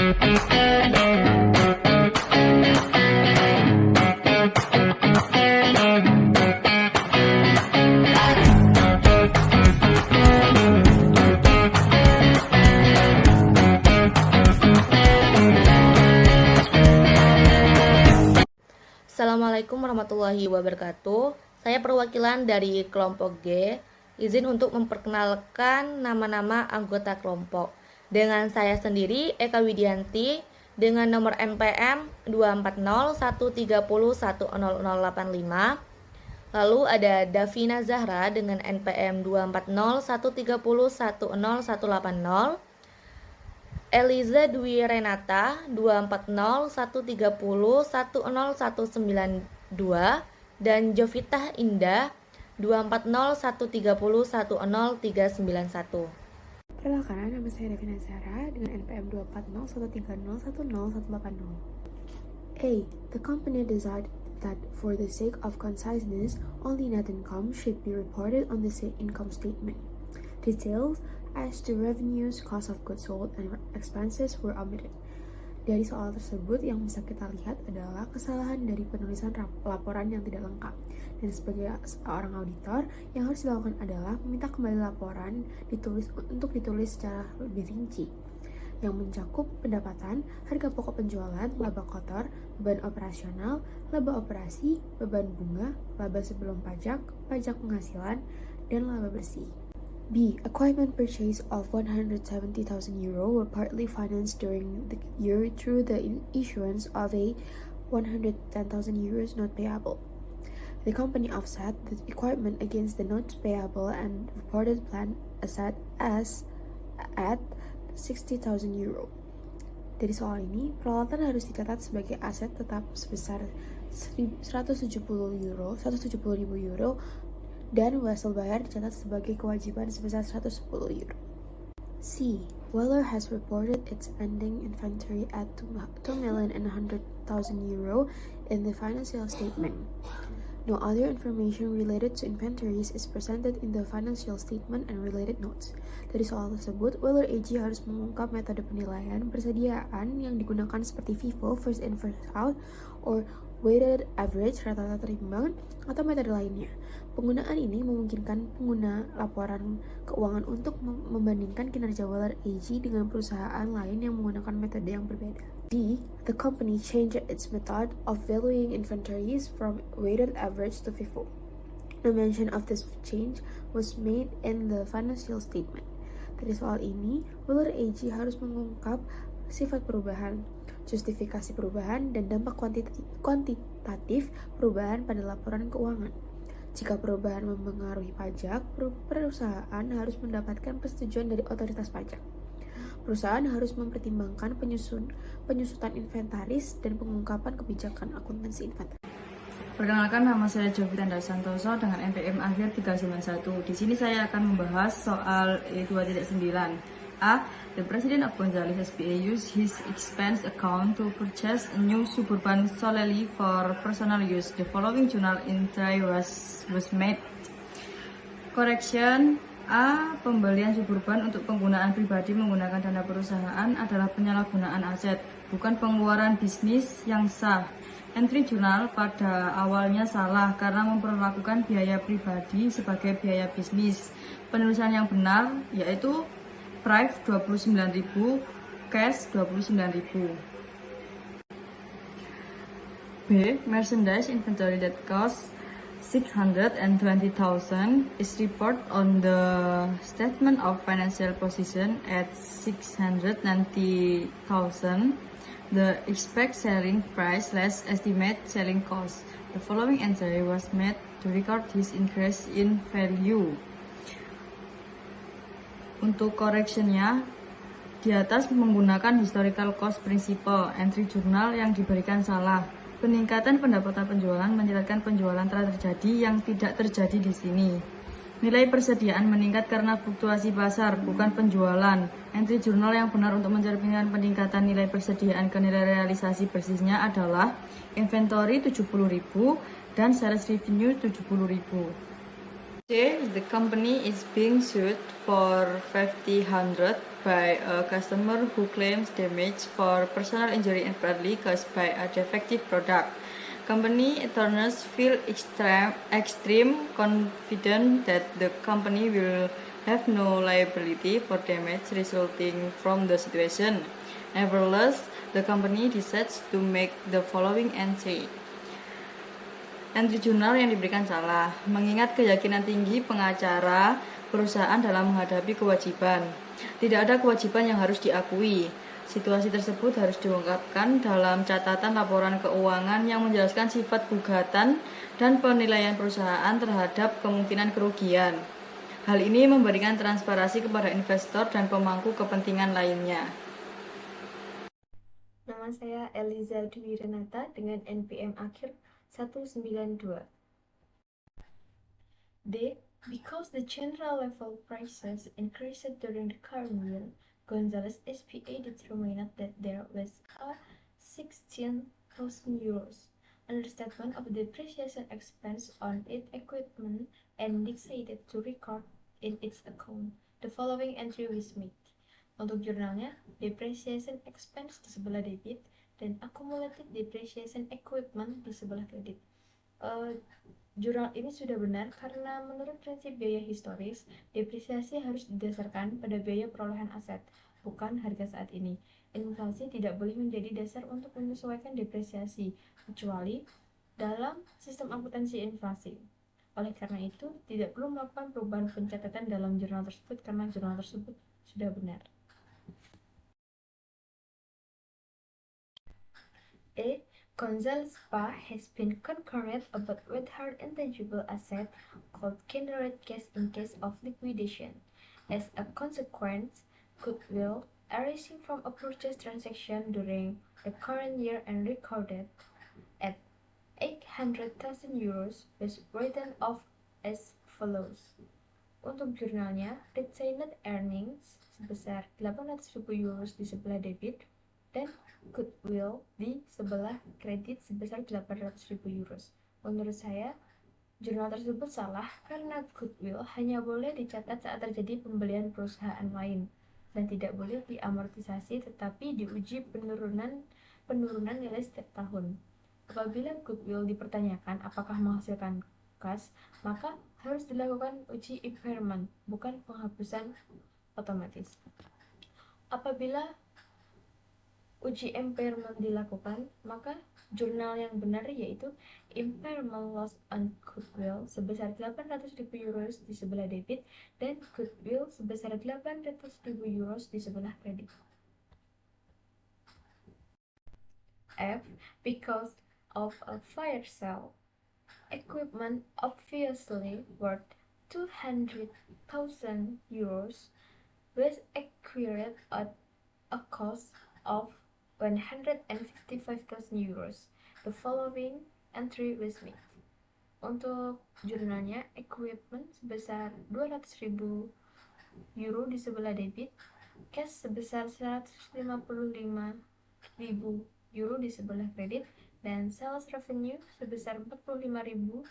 Assalamualaikum warahmatullahi wabarakatuh. Saya perwakilan dari kelompok G. Izin untuk memperkenalkan nama-nama anggota kelompok. Dengan saya sendiri, Eka Widianti, dengan nomor NPM 24013010085. Lalu ada Davina Zahra dengan NPM 24013010180. Eliza Dwi Renata 24013010192 dan Jovita Indah 24013010391. Perkenalkan, nama saya Davina Zahra dengan NPM 24013010180. A. The company decided that for the sake of conciseness, only net income should be reported on the income statement. Details as to revenues, cost of goods sold, and expenses were omitted. Dari soal tersebut yang bisa kita lihat adalah kesalahan dari penulisan laporan yang tidak lengkap. Dan sebagai seorang auditor, yang harus dilakukan adalah meminta kembali laporan untuk ditulis secara lebih rinci, yang mencakup pendapatan, harga pokok penjualan, laba kotor, beban operasional, laba operasi, beban bunga, laba sebelum pajak, pajak penghasilan, dan laba bersih. B. Equipment purchase of €170,000 were partly financed during the year through the issuance of a €110,000 note payable. The company offset the equipment against the notes payable and reported planned asset as at €60,000. Dari soal ini, peralatan harus dicatat sebagai aset tetap sebesar €170,000 dan hasil bayar dicatat sebagai kewajiban sebesar €110. C. Weller has reported its ending inventory at €2,100,000 in the financial statement. No other information related to inventories is presented in the financial statement and related notes. Dari soal tersebut, Weller AG harus mengungkap metode penilaian persediaan yang digunakan seperti FIFO, first in first out, or weighted average, rata-rata timbangan, atau metode lainnya. Penggunaan ini memungkinkan pengguna laporan keuangan untuk membandingkan kinerja Weller AG dengan perusahaan lain yang menggunakan metode yang berbeda. D. The company changed its method of valuing inventories from weighted average to FIFO. No mention of this change was made in the financial statement. Dari soal ini, Weller AG harus mengungkap sifat perubahan, justifikasi perubahan, dan dampak kuantitatif perubahan pada laporan keuangan. Jika perubahan mempengaruhi pajak, perusahaan harus mendapatkan persetujuan dari otoritas pajak. Perusahaan harus mempertimbangkan penyusutan inventaris dan pengungkapan kebijakan akuntansi inventaris. Perkenalkan, nama saya Jovita Indah Santoso dengan NPM akhir 391. Di sini saya akan membahas soal E2.9. A. The President of Gonzales SPA used his expense account to purchase a new Suburban solely for personal use. The following journal entry was made. Correction. A. Pembelian Suburban untuk penggunaan pribadi menggunakan dana perusahaan adalah penyalahgunaan aset, bukan pengeluaran bisnis yang sah. Entry jurnal pada awalnya salah karena memperlakukan biaya pribadi sebagai biaya bisnis. Penulisan yang benar yaitu price 29.000, cash 29.000. B. Merchandise inventory that costs $620,000 is reported on the statement of financial position at $690,000. The expected selling price less estimate selling cost. The following entry was made to record this increase in value. Untuk correctionnya, di atas menggunakan historical cost principle, entry jurnal yang diberikan salah. Peningkatan pendapatan penjualan menjelaskan penjualan telah terjadi yang tidak terjadi di sini. Nilai persediaan meningkat karena fluktuasi pasar, bukan penjualan. Entry jurnal yang benar untuk mencerminkan peningkatan nilai persediaan ke nilai realisasi persisnya adalah inventory 70.000 dan sales revenue 70.000. Say the company is being sued for 500 by a customer who claims damage for personal injury and badly caused by a defective product. Company attorneys feel extreme confident that the company will have no liability for damage resulting from the situation. Nevertheless, the company decides to make the following entry. Entry jurnal yang diberikan salah, mengingat keyakinan tinggi pengacara perusahaan dalam menghadapi kewajiban. Tidak ada kewajiban yang harus diakui. Situasi tersebut harus diungkapkan dalam catatan laporan keuangan yang menjelaskan sifat gugatan dan penilaian perusahaan terhadap kemungkinan kerugian. Hal ini memberikan transparansi kepada investor dan pemangku kepentingan lainnya. Nama saya Eliza Dwi Renata dengan NPM akhir 192. D. Because the general level prices increased during the current year, Gonzalez SPA determined that there was a 16,000 euros understatement of depreciation expense on its equipment and decided to record in its account. The following entry was made. Untuk jurnalnya, depreciation expense di sebelah debit dan accumulated depreciation equipment di sebelah kredit. Jurnal ini sudah benar karena menurut prinsip biaya historis, depresiasi harus didasarkan pada biaya perolehan aset, bukan harga saat ini. Inflasi tidak boleh menjadi dasar untuk menyesuaikan depresiasi, kecuali dalam sistem akuntansi inflasi. Oleh karena itu, tidak perlu melakukan perubahan pencatatan dalam jurnal tersebut karena jurnal tersebut sudah benar. A. Gonzalez SPA has been concerned about whether intangible asset could generate cash in case of liquidation. As a consequence, goodwill arising from a purchase transaction during the current year and recorded at 800,000 euros was written off as follows. Untuk jurnalnya, retained earnings sebesar 800.000 euros di sebelah debit dan goodwill di sebelah kredit sebesar 800.000 euros. Menurut saya, jurnal tersebut salah karena goodwill hanya boleh dicatat saat terjadi pembelian perusahaan lain dan tidak boleh diamortisasi tetapi diuji penurunan nilai setiap tahun. Apabila goodwill dipertanyakan apakah menghasilkan kas, maka harus dilakukan uji impairment, bukan penghapusan otomatis. Apabila uji impairment dilakukan, maka jurnal yang benar yaitu impairment loss on goodwill sebesar 800.000 euros di sebelah debit dan goodwill sebesar 800.000 euros di sebelah kredit. F. Because of a fire sale, equipment obviously worth 200,000 euros was acquired at a cost of 155,000 euros. The following entry was made. Untuk jurnalnya, equipment sebesar 200.000 euro di sebelah debit, cash sebesar 155.000 euro di sebelah kredit, dan sales revenue sebesar 45.000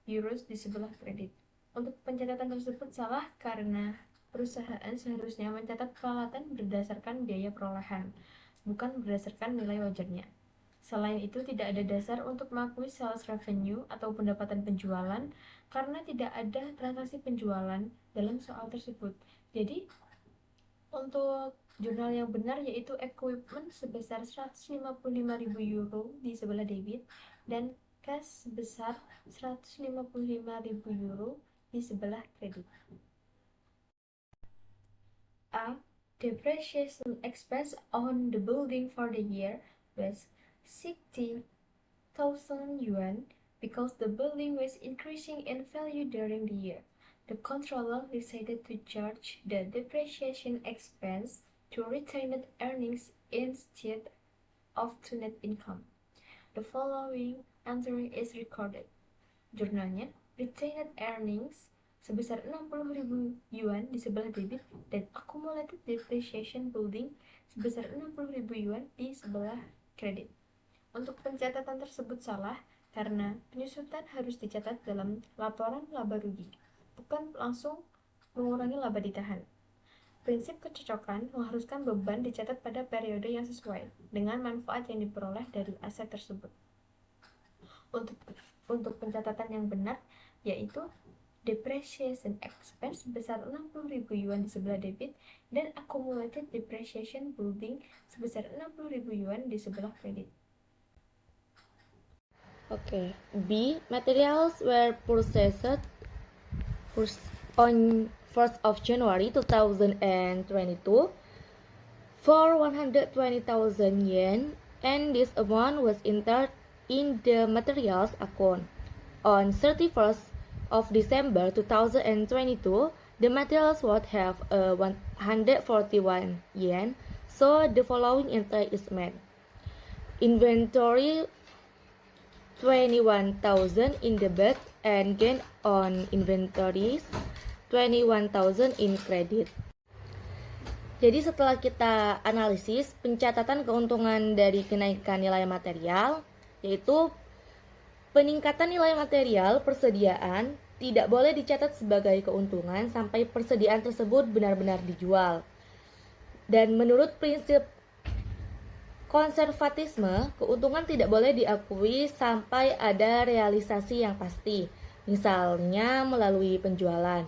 euros di sebelah kredit. Untuk pencatatan tersebut salah karena perusahaan seharusnya mencatat peralatan berdasarkan biaya perolehan, bukan berdasarkan nilai wajarnya. Selain itu, tidak ada dasar untuk mengakui sales revenue atau pendapatan penjualan karena tidak ada transaksi penjualan dalam soal tersebut. Jadi, untuk jurnal yang benar yaitu equipment sebesar 155.000 euro di sebelah debit dan cash sebesar 155.000 euro di sebelah kredit. A. Depreciation expense on the building for the year was 60,000 yuan because the building was increasing in value during the year. The controller decided to charge the depreciation expense to retained earnings instead of to net income. The following entry is recorded. Jurnalnya, retained earnings sebesar 60.000 yuan di sebelah debit dan accumulated depreciation building sebesar 60.000 yuan di sebelah kredit. Untuk pencatatan tersebut salah karena penyusutan harus dicatat dalam laporan laba rugi, bukan langsung mengurangi laba ditahan. Prinsip kecocokan mengharuskan beban dicatat pada periode yang sesuai dengan manfaat yang diperoleh dari aset tersebut. Untuk pencatatan yang benar, yaitu depreciation expense sebesar 60.000 yuan di sebelah debit dan accumulated depreciation building sebesar 60.000 yuan di sebelah kredit. Okay. B. Materials were purchased on 1st of January 2022 for 120,000 yen, and this amount was entered in the materials account. On 31st of December 2022, the materials would have 141 yen, so the following entry is made. Inventory 21,000 in debit and gain on inventories 21,000 in credit. Jadi setelah kita analisis pencatatan keuntungan dari kenaikan nilai material, yaitu peningkatan nilai material persediaan tidak boleh dicatat sebagai keuntungan sampai persediaan tersebut benar-benar dijual. Dan menurut prinsip konservatisme, keuntungan tidak boleh diakui sampai ada realisasi yang pasti, misalnya melalui penjualan.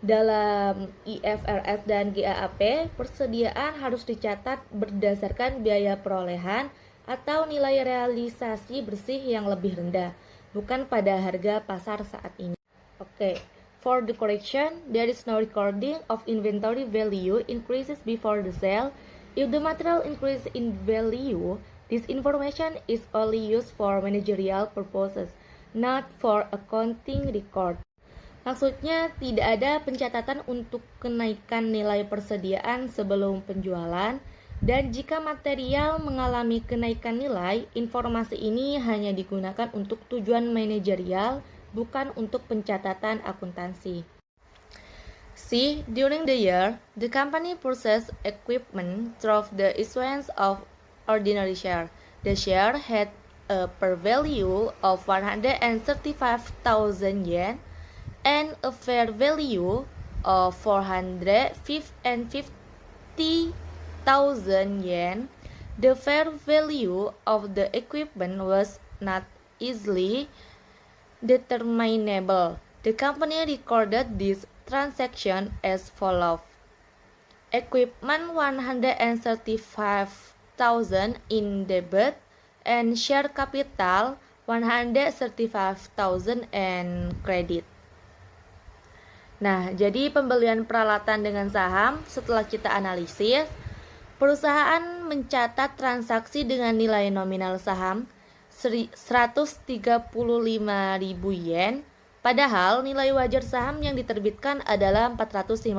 Dalam IFRS dan GAAP, persediaan harus dicatat berdasarkan biaya perolehan atau nilai realisasi bersih yang lebih rendah, bukan pada harga pasar saat ini. Okay. For the correction, there is no recording of inventory value increases before the sale. If the material increase in value, this information is only used for managerial purposes, not for accounting record. Maksudnya tidak ada pencatatan untuk kenaikan nilai persediaan sebelum penjualan, dan jika material mengalami kenaikan nilai, informasi ini hanya digunakan untuk tujuan manajerial, bukan untuk pencatatan akuntansi. C. During the year, the company purchased equipment through the issuance of ordinary share. The share had a par value of 135,000 yen and a fair value of 450,000 yen. The fair value of the equipment was not easily determinable. The company recorded this transaction as follows. Equipment 135,000 in debit and share capital 135,000 and credit. Nah, jadi pembelian peralatan dengan saham setelah kita analisis, perusahaan mencatat transaksi dengan nilai nominal saham 135.000 yen, padahal nilai wajar saham yang diterbitkan adalah 450.000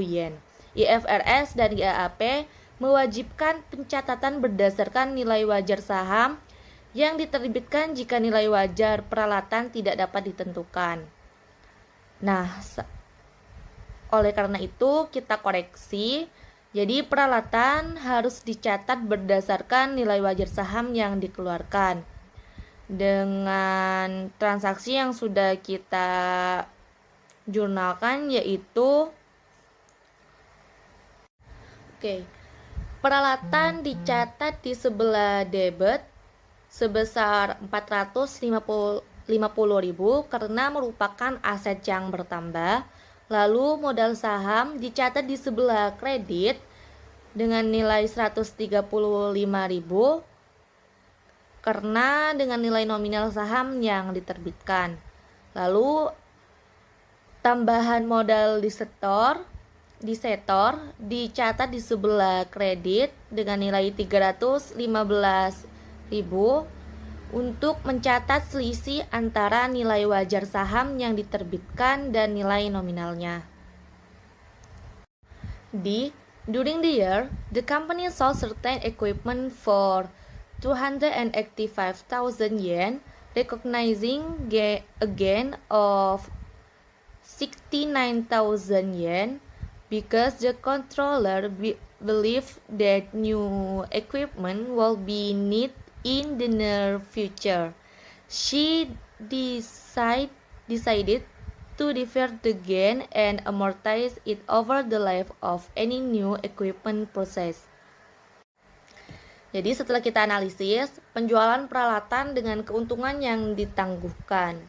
yen. IFRS dan GAAP mewajibkan pencatatan berdasarkan nilai wajar saham yang diterbitkan jika nilai wajar peralatan tidak dapat ditentukan. Nah, oleh karena itu kita koreksi. Jadi peralatan harus dicatat berdasarkan nilai wajar saham yang dikeluarkan dengan transaksi yang sudah kita jurnalkan, yaitu peralatan dicatat di sebelah debit sebesar 450.000 karena merupakan aset yang bertambah. Lalu modal saham dicatat di sebelah kredit dengan nilai 135.000 karena dengan nilai nominal saham yang diterbitkan. Lalu tambahan modal di setor dicatat di sebelah kredit dengan nilai 315.000 untuk mencatat selisih antara nilai wajar saham yang diterbitkan dan nilai nominalnya. D. During the year, the company sold certain equipment for 285,000 yen, recognizing a gain of 69,000 yen because the controller believed that new equipment will be needed in the near future. She decided to defer the gain and amortize it over the life of any new equipment purchase. Jadi setelah kita analisis, penjualan peralatan dengan keuntungan yang ditangguhkan.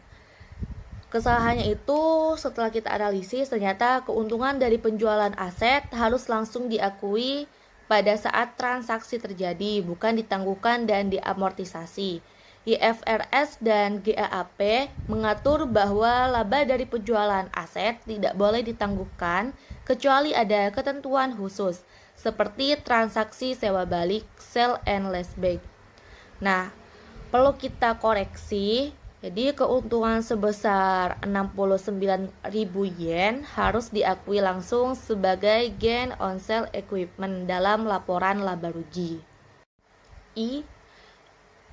Kesalahannya itu setelah kita analisis, ternyata keuntungan dari penjualan aset harus langsung diakui pada saat transaksi terjadi, bukan ditangguhkan dan diamortisasi. IFRS dan GAAP mengatur bahwa laba dari penjualan aset tidak boleh ditangguhkan kecuali ada ketentuan khusus, seperti transaksi sewa balik, sale and leaseback. Nah, perlu kita koreksi. Jadi keuntungan sebesar 69.000 yen harus diakui langsung sebagai gain on sale equipment dalam laporan laba rugi.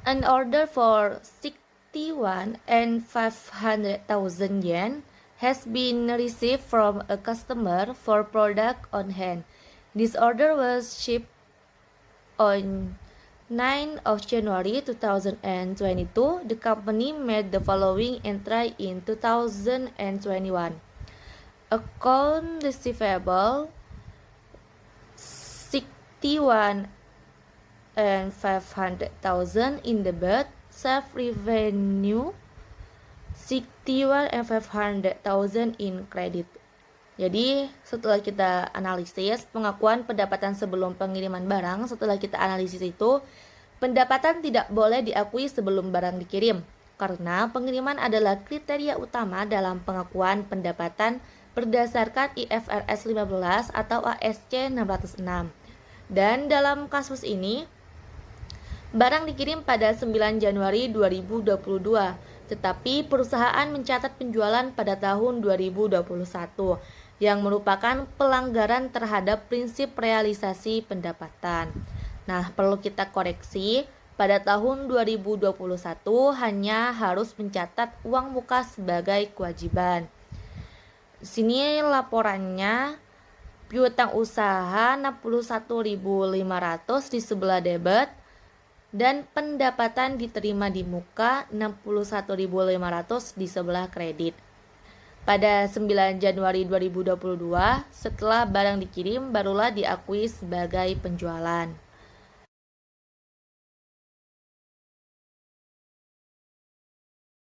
An order for 61 and 500,000 yen has been received from a customer for product on hand. This order was shipped on 9 of January 2022. The company made the following entry in 2021. Account receivable 61 and 500,000 in debit, save revenue 61 and 500,000 in credit. Jadi setelah kita analisis pengakuan pendapatan sebelum pengiriman barang, setelah kita analisis itu pendapatan tidak boleh diakui sebelum barang dikirim karena pengiriman adalah kriteria utama dalam pengakuan pendapatan berdasarkan IFRS 15 atau ASC 606. Dan dalam kasus ini barang dikirim pada 9 Januari 2022, tetapi perusahaan mencatat penjualan pada tahun 2021 yang merupakan pelanggaran terhadap prinsip realisasi pendapatan. Nah, perlu kita koreksi, pada tahun 2021 hanya harus mencatat uang muka sebagai kewajiban. Di sini laporannya piutang usaha 61.500 di sebelah debit dan pendapatan diterima di muka 61.500 di sebelah kredit. Pada 9 Januari 2022, setelah barang dikirim barulah diakui sebagai penjualan.